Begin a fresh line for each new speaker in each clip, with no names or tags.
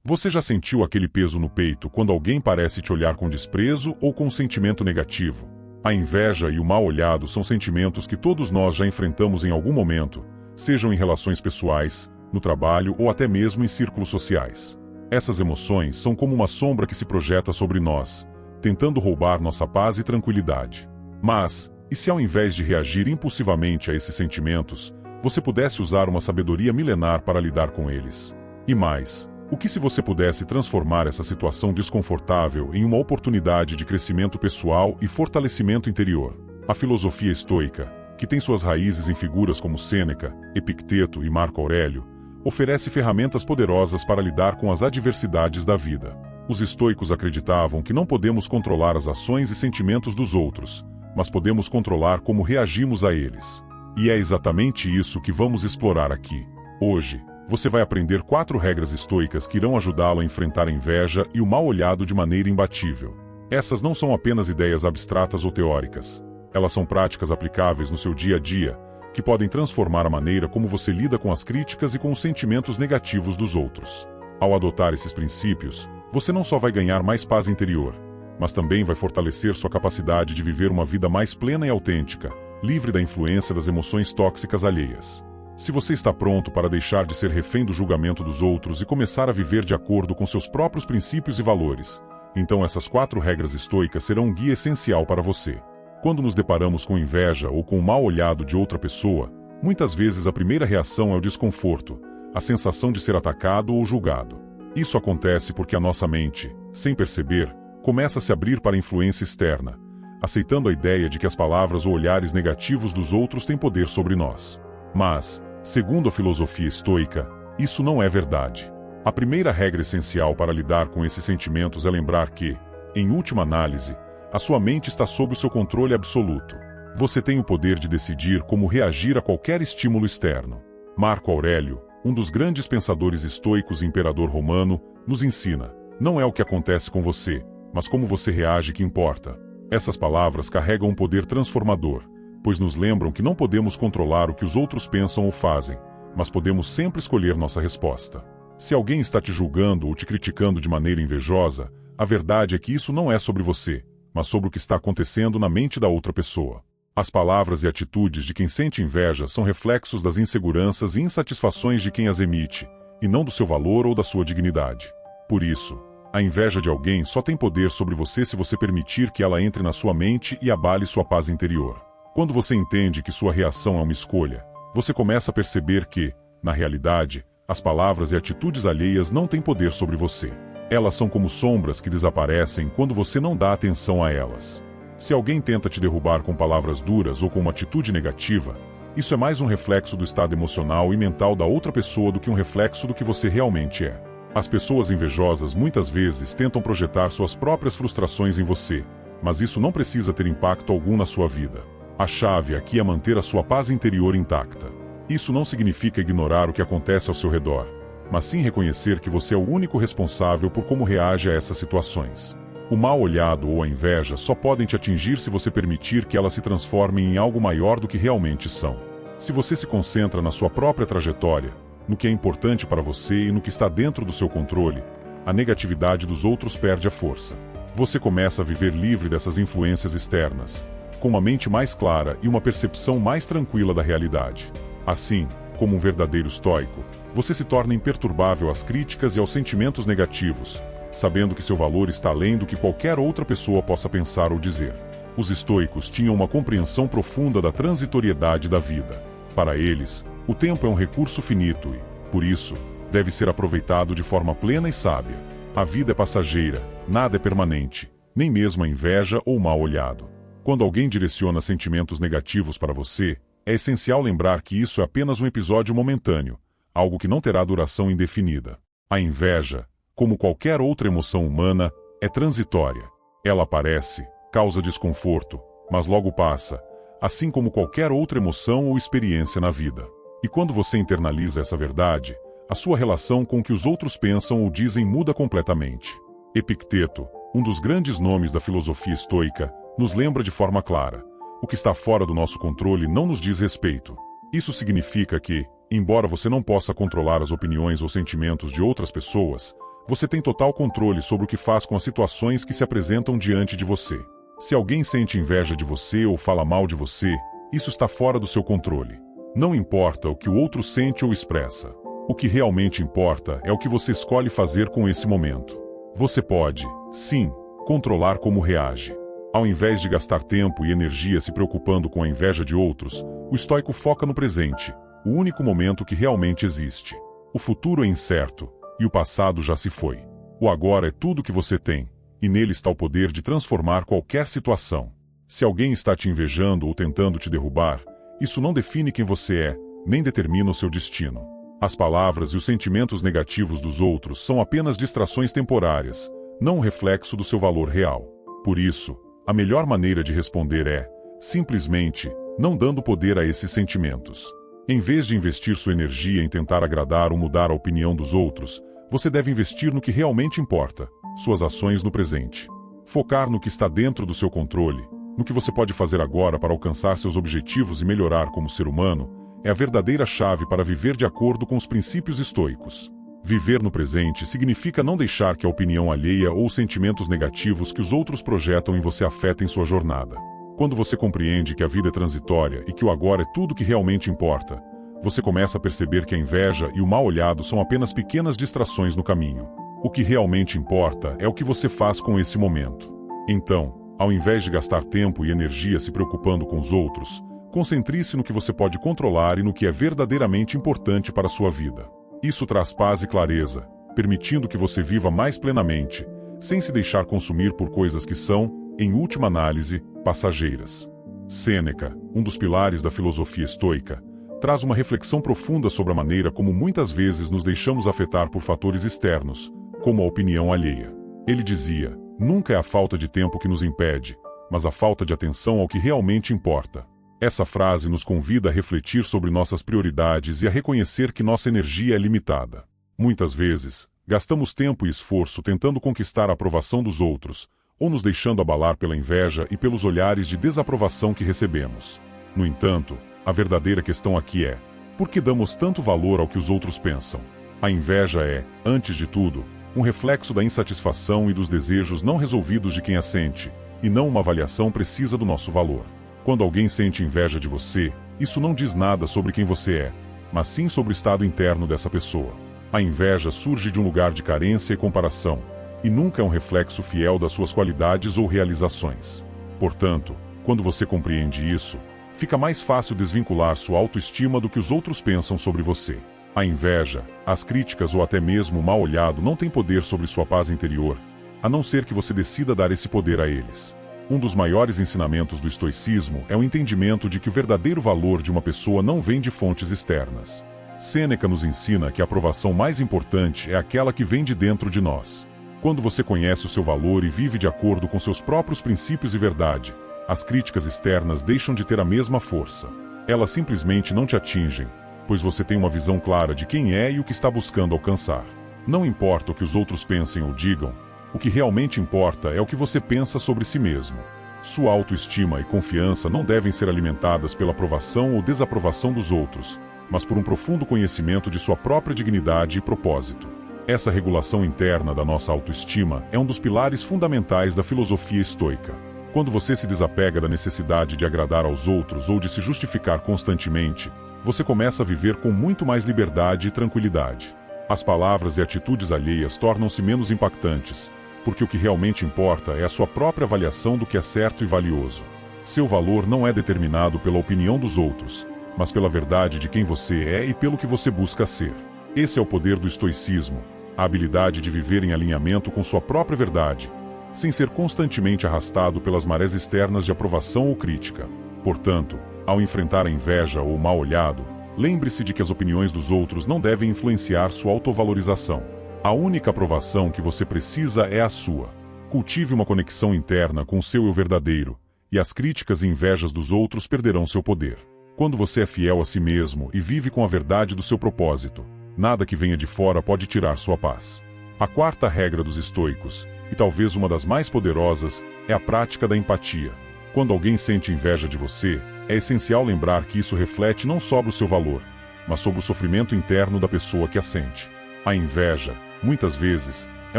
Você já sentiu aquele peso no peito quando alguém parece te olhar com desprezo ou com um sentimento negativo? A inveja e o mal-olhado são sentimentos que todos nós já enfrentamos em algum momento, sejam em relações pessoais, no trabalho ou até mesmo em círculos sociais. Essas emoções são como uma sombra que se projeta sobre nós, tentando roubar nossa paz e tranquilidade. Mas, e se ao invés de reagir impulsivamente a esses sentimentos, você pudesse usar uma sabedoria milenar para lidar com eles? E mais, o que se você pudesse transformar essa situação desconfortável em uma oportunidade de crescimento pessoal e fortalecimento interior? A filosofia estoica, que tem suas raízes em figuras como Sêneca, Epicteto e Marco Aurélio, oferece ferramentas poderosas para lidar com as adversidades da vida. Os estoicos acreditavam que não podemos controlar as ações e sentimentos dos outros, mas podemos controlar como reagimos a eles. E é exatamente isso que vamos explorar aqui. Hoje, você vai aprender 4 regras estoicas que irão ajudá-lo a enfrentar a inveja e o mal-olhado de maneira imbatível. Essas não são apenas ideias abstratas ou teóricas. Elas são práticas aplicáveis no seu dia a dia, que podem transformar a maneira como você lida com as críticas e com os sentimentos negativos dos outros. Ao adotar esses princípios, você não só vai ganhar mais paz interior, mas também vai fortalecer sua capacidade de viver uma vida mais plena e autêntica, livre da influência das emoções tóxicas alheias. Se você está pronto para deixar de ser refém do julgamento dos outros e começar a viver de acordo com seus próprios princípios e valores, então essas 4 regras estoicas serão um guia essencial para você. Quando nos deparamos com inveja ou com o mal-olhado de outra pessoa, muitas vezes a primeira reação é o desconforto, a sensação de ser atacado ou julgado. Isso acontece porque a nossa mente, sem perceber, começa a se abrir para a influência externa, aceitando a ideia de que as palavras ou olhares negativos dos outros têm poder sobre nós. Mas, segundo a filosofia estoica, isso não é verdade. A primeira regra essencial para lidar com esses sentimentos é lembrar que, em última análise, a sua mente está sob o seu controle absoluto. Você tem o poder de decidir como reagir a qualquer estímulo externo. Marco Aurélio, um dos grandes pensadores estoicos e imperador romano, nos ensina: não é o que acontece com você, mas como você reage que importa. Essas palavras carregam um poder transformador, pois nos lembram que não podemos controlar o que os outros pensam ou fazem, mas podemos sempre escolher nossa resposta. Se alguém está te julgando ou te criticando de maneira invejosa, a verdade é que isso não é sobre você, mas sobre o que está acontecendo na mente da outra pessoa. As palavras e atitudes de quem sente inveja são reflexos das inseguranças e insatisfações de quem as emite, e não do seu valor ou da sua dignidade. Por isso, a inveja de alguém só tem poder sobre você se você permitir que ela entre na sua mente e abale sua paz interior. Quando você entende que sua reação é uma escolha, você começa a perceber que, na realidade, as palavras e atitudes alheias não têm poder sobre você. Elas são como sombras que desaparecem quando você não dá atenção a elas. Se alguém tenta te derrubar com palavras duras ou com uma atitude negativa, isso é mais um reflexo do estado emocional e mental da outra pessoa do que um reflexo do que você realmente é. As pessoas invejosas muitas vezes tentam projetar suas próprias frustrações em você, mas isso não precisa ter impacto algum na sua vida. A chave aqui é manter a sua paz interior intacta. Isso não significa ignorar o que acontece ao seu redor, mas sim reconhecer que você é o único responsável por como reage a essas situações. O mal-olhado ou a inveja só podem te atingir se você permitir que elas se transformem em algo maior do que realmente são. Se você se concentra na sua própria trajetória, no que é importante para você e no que está dentro do seu controle, a negatividade dos outros perde a força. Você começa a viver livre dessas influências externas, com uma mente mais clara e uma percepção mais tranquila da realidade. Assim, como um verdadeiro estoico, você se torna imperturbável às críticas e aos sentimentos negativos, sabendo que seu valor está além do que qualquer outra pessoa possa pensar ou dizer. Os estoicos tinham uma compreensão profunda da transitoriedade da vida. Para eles, o tempo é um recurso finito e, por isso, deve ser aproveitado de forma plena e sábia. A vida é passageira, nada é permanente, nem mesmo a inveja ou o mal-olhado. Quando alguém direciona sentimentos negativos para você, é essencial lembrar que isso é apenas um episódio momentâneo, algo que não terá duração indefinida. A inveja, como qualquer outra emoção humana, é transitória. Ela aparece, causa desconforto, mas logo passa, assim como qualquer outra emoção ou experiência na vida. E quando você internaliza essa verdade, a sua relação com o que os outros pensam ou dizem muda completamente. Epicteto, um dos grandes nomes da filosofia estoica, nos lembra de forma clara: o que está fora do nosso controle não nos diz respeito. Isso significa que, embora você não possa controlar as opiniões ou sentimentos de outras pessoas, Você tem total controle sobre o que faz com as situações que se apresentam diante de você. Se alguém sente inveja de você ou fala mal de você, isso está fora do seu controle. Não importa o que o outro sente ou expressa. O que realmente importa é o que você escolhe fazer com esse momento. Você pode, sim, controlar como reage. Ao invés de gastar tempo e energia se preocupando com a inveja de outros, o estoico foca no presente, o único momento que realmente existe. O futuro é incerto, e o passado já se foi. O agora é tudo que você tem, e nele está o poder de transformar qualquer situação. Se alguém está te invejando ou tentando te derrubar, isso não define quem você é, nem determina o seu destino. As palavras e os sentimentos negativos dos outros são apenas distrações temporárias, não um reflexo do seu valor real. Por isso, a melhor maneira de responder é, simplesmente, não dando poder a esses sentimentos. Em vez de investir sua energia em tentar agradar ou mudar a opinião dos outros, você deve investir no que realmente importa, suas ações no presente. Focar no que está dentro do seu controle, no que você pode fazer agora para alcançar seus objetivos e melhorar como ser humano, é a verdadeira chave para viver de acordo com os princípios estoicos. Viver no presente significa não deixar que a opinião alheia ou os sentimentos negativos que os outros projetam em você afetem sua jornada. Quando você compreende que a vida é transitória e que o agora é tudo que realmente importa, você começa a perceber que a inveja e o mal-olhado são apenas pequenas distrações no caminho. O que realmente importa é o que você faz com esse momento. Então, ao invés de gastar tempo e energia se preocupando com os outros, concentre-se no que você pode controlar e no que é verdadeiramente importante para a sua vida. Isso traz paz e clareza, permitindo que você viva mais plenamente, sem se deixar consumir por coisas que são, em última análise, passageiras. Sêneca, um dos pilares da filosofia estoica, traz uma reflexão profunda sobre a maneira como muitas vezes nos deixamos afetar por fatores externos, como a opinião alheia. Ele dizia: nunca é a falta de tempo que nos impede, mas a falta de atenção ao que realmente importa. Essa frase nos convida a refletir sobre nossas prioridades e a reconhecer que nossa energia é limitada. Muitas vezes, gastamos tempo e esforço tentando conquistar a aprovação dos outros, ou nos deixando abalar pela inveja e pelos olhares de desaprovação que recebemos. No entanto, a verdadeira questão aqui é: por que damos tanto valor ao que os outros pensam? A inveja é, antes de tudo, um reflexo da insatisfação e dos desejos não resolvidos de quem a sente, e não uma avaliação precisa do nosso valor. Quando alguém sente inveja de você, isso não diz nada sobre quem você é, mas sim sobre o estado interno dessa pessoa. A inveja surge de um lugar de carência e comparação, e nunca é um reflexo fiel das suas qualidades ou realizações. Portanto, quando você compreende isso, fica mais fácil desvincular sua autoestima do que os outros pensam sobre você. A inveja, as críticas ou até mesmo o mal-olhado não têm poder sobre sua paz interior, a não ser que você decida dar esse poder a eles. Um dos maiores ensinamentos do estoicismo é o entendimento de que o verdadeiro valor de uma pessoa não vem de fontes externas. Sêneca nos ensina que a aprovação mais importante é aquela que vem de dentro de nós. Quando você conhece o seu valor e vive de acordo com seus próprios princípios e verdade, as críticas externas deixam de ter a mesma força. Elas simplesmente não te atingem, pois você tem uma visão clara de quem é e o que está buscando alcançar. Não importa o que os outros pensem ou digam, o que realmente importa é o que você pensa sobre si mesmo. Sua autoestima e confiança não devem ser alimentadas pela aprovação ou desaprovação dos outros, mas por um profundo conhecimento de sua própria dignidade e propósito. Essa regulação interna da nossa autoestima é um dos pilares fundamentais da filosofia estoica. Quando você se desapega da necessidade de agradar aos outros ou de se justificar constantemente, você começa a viver com muito mais liberdade e tranquilidade. As palavras e atitudes alheias tornam-se menos impactantes, porque o que realmente importa é a sua própria avaliação do que é certo e valioso. Seu valor não é determinado pela opinião dos outros, mas pela verdade de quem você é e pelo que você busca ser. Esse é o poder do estoicismo, a habilidade de viver em alinhamento com sua própria verdade, sem ser constantemente arrastado pelas marés externas de aprovação ou crítica. Portanto, ao enfrentar a inveja ou o mal-olhado, lembre-se de que as opiniões dos outros não devem influenciar sua autovalorização. A única aprovação que você precisa é a sua. Cultive uma conexão interna com o seu eu verdadeiro, e as críticas e invejas dos outros perderão seu poder. Quando você é fiel a si mesmo e vive com a verdade do seu propósito, nada que venha de fora pode tirar sua paz. A quarta regra dos estoicos, e talvez uma das mais poderosas, é a prática da empatia. Quando alguém sente inveja de você, é essencial lembrar que isso reflete não sobre o seu valor, mas sobre o sofrimento interno da pessoa que a sente. A inveja, muitas vezes, É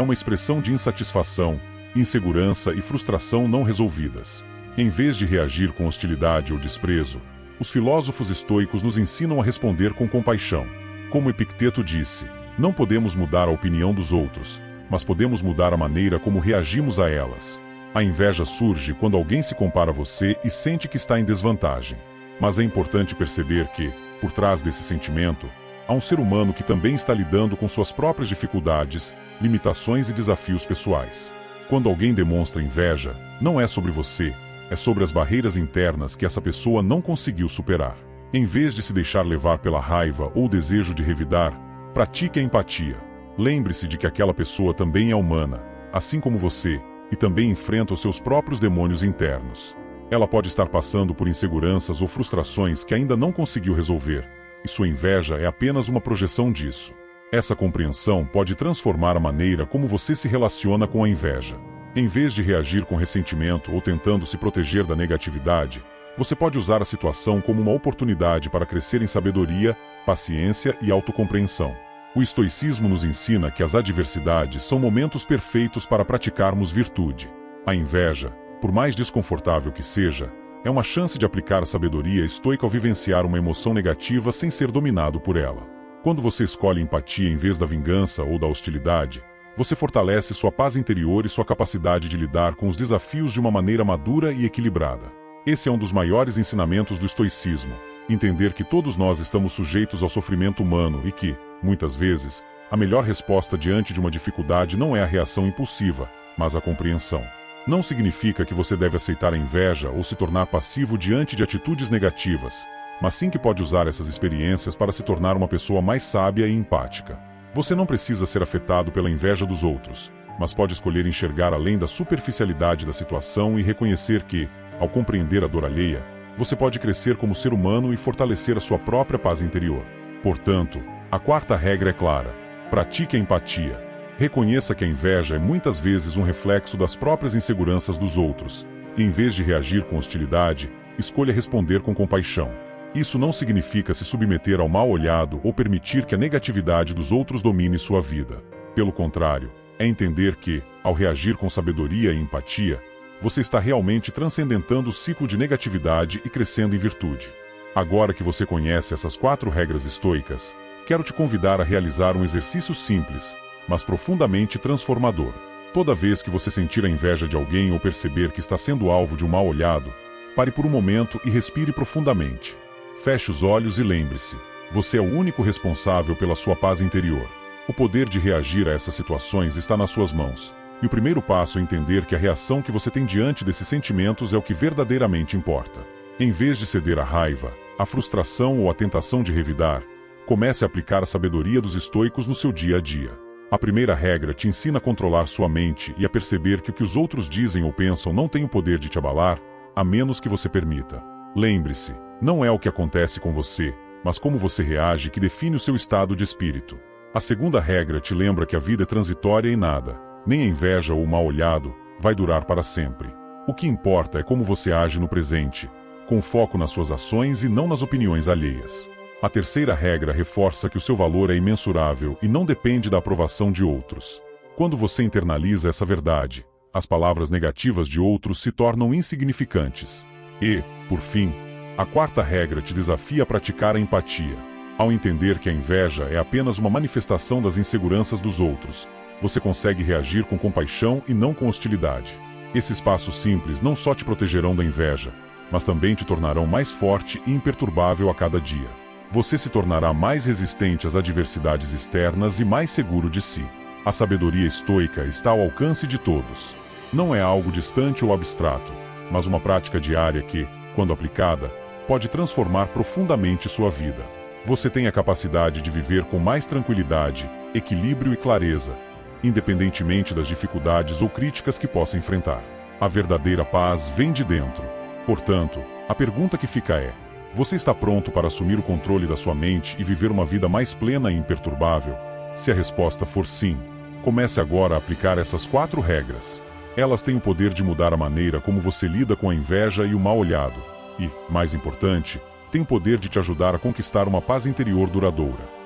uma expressão de insatisfação, insegurança e frustração não resolvidas. Em vez de reagir com hostilidade ou desprezo, os filósofos estoicos nos ensinam a responder com compaixão. Como Epicteto disse, não podemos mudar a opinião dos outros, mas podemos mudar a maneira como reagimos a elas. A inveja surge quando alguém se compara a você e sente que está em desvantagem. Mas é importante perceber que, por trás desse sentimento, há um ser humano que também está lidando com suas próprias dificuldades, limitações e desafios pessoais. Quando alguém demonstra inveja, não é sobre você, é sobre as barreiras internas que essa pessoa não conseguiu superar. Em vez de se deixar levar pela raiva ou o desejo de revidar, pratique a empatia. Lembre-se de que aquela pessoa também é humana, assim como você, e também enfrenta os seus próprios demônios internos. Ela pode estar passando por inseguranças ou frustrações que ainda não conseguiu resolver, e sua inveja é apenas uma projeção disso. Essa compreensão pode transformar a maneira como você se relaciona com a inveja. Em vez de reagir com ressentimento ou tentando se proteger da negatividade, você pode usar a situação como uma oportunidade para crescer em sabedoria, paciência e autocompreensão. O estoicismo nos ensina que as adversidades são momentos perfeitos para praticarmos virtude. A inveja, por mais desconfortável que seja, é uma chance de aplicar a sabedoria estoica ao vivenciar uma emoção negativa sem ser dominado por ela. Quando você escolhe empatia em vez da vingança ou da hostilidade, você fortalece sua paz interior e sua capacidade de lidar com os desafios de uma maneira madura e equilibrada. Esse é um dos maiores ensinamentos do estoicismo: entender que todos nós estamos sujeitos ao sofrimento humano e que, muitas vezes, a melhor resposta diante de uma dificuldade não é a reação impulsiva, mas a compreensão. Não significa que você deve aceitar a inveja ou se tornar passivo diante de atitudes negativas, mas sim que pode usar essas experiências para se tornar uma pessoa mais sábia e empática. Você não precisa ser afetado pela inveja dos outros, mas pode escolher enxergar além da superficialidade da situação e reconhecer que, ao compreender a dor alheia, você pode crescer como ser humano e fortalecer a sua própria paz interior. Portanto, a quarta regra é clara: pratique a empatia. Reconheça que a inveja é muitas vezes um reflexo das próprias inseguranças dos outros, e em vez de reagir com hostilidade, escolha responder com compaixão. Isso não significa se submeter ao mal olhado ou permitir que a negatividade dos outros domine sua vida. Pelo contrário, é entender que, ao reagir com sabedoria e empatia, você está realmente transcendentando o ciclo de negatividade e crescendo em virtude. Agora que você conhece essas 4 regras estoicas, quero te convidar a realizar um exercício simples, mas profundamente transformador. Toda vez que você sentir a inveja de alguém ou perceber que está sendo alvo de um mal olhado, pare por um momento e respire profundamente. Feche os olhos e lembre-se: você é o único responsável pela sua paz interior. O poder de reagir a essas situações está nas suas mãos, e o primeiro passo é entender que a reação que você tem diante desses sentimentos é o que verdadeiramente importa. Em vez de ceder à raiva, à frustração ou à tentação de revidar, comece a aplicar a sabedoria dos estoicos no seu dia a dia. A primeira regra te ensina a controlar sua mente e a perceber que o que os outros dizem ou pensam não tem o poder de te abalar, a menos que você permita. Lembre-se, não é o que acontece com você, mas como você reage que define o seu estado de espírito. A segunda regra te lembra que a vida é transitória e nada, nem a inveja ou o mal olhado, vai durar para sempre. O que importa é como você age no presente, com foco nas suas ações e não nas opiniões alheias. A terceira regra reforça que o seu valor é imensurável e não depende da aprovação de outros. Quando você internaliza essa verdade, as palavras negativas de outros se tornam insignificantes. E, por fim, a quarta regra te desafia a praticar a empatia. Ao entender que a inveja é apenas uma manifestação das inseguranças dos outros, você consegue reagir com compaixão e não com hostilidade. Esses passos simples não só te protegerão da inveja, mas também te tornarão mais forte e imperturbável a cada dia. Você se tornará mais resistente às adversidades externas e mais seguro de si. A sabedoria estoica está ao alcance de todos. Não é algo distante ou abstrato, mas uma prática diária que, quando aplicada, pode transformar profundamente sua vida. Você tem a capacidade de viver com mais tranquilidade, equilíbrio e clareza, independentemente das dificuldades ou críticas que possa enfrentar. A verdadeira paz vem de dentro. Portanto, a pergunta que fica é: você está pronto para assumir o controle da sua mente e viver uma vida mais plena e imperturbável? Se a resposta for sim, comece agora a aplicar essas 4 regras. Elas têm o poder de mudar a maneira como você lida com a inveja e o mal olhado. E, mais importante, têm o poder de te ajudar a conquistar uma paz interior duradoura.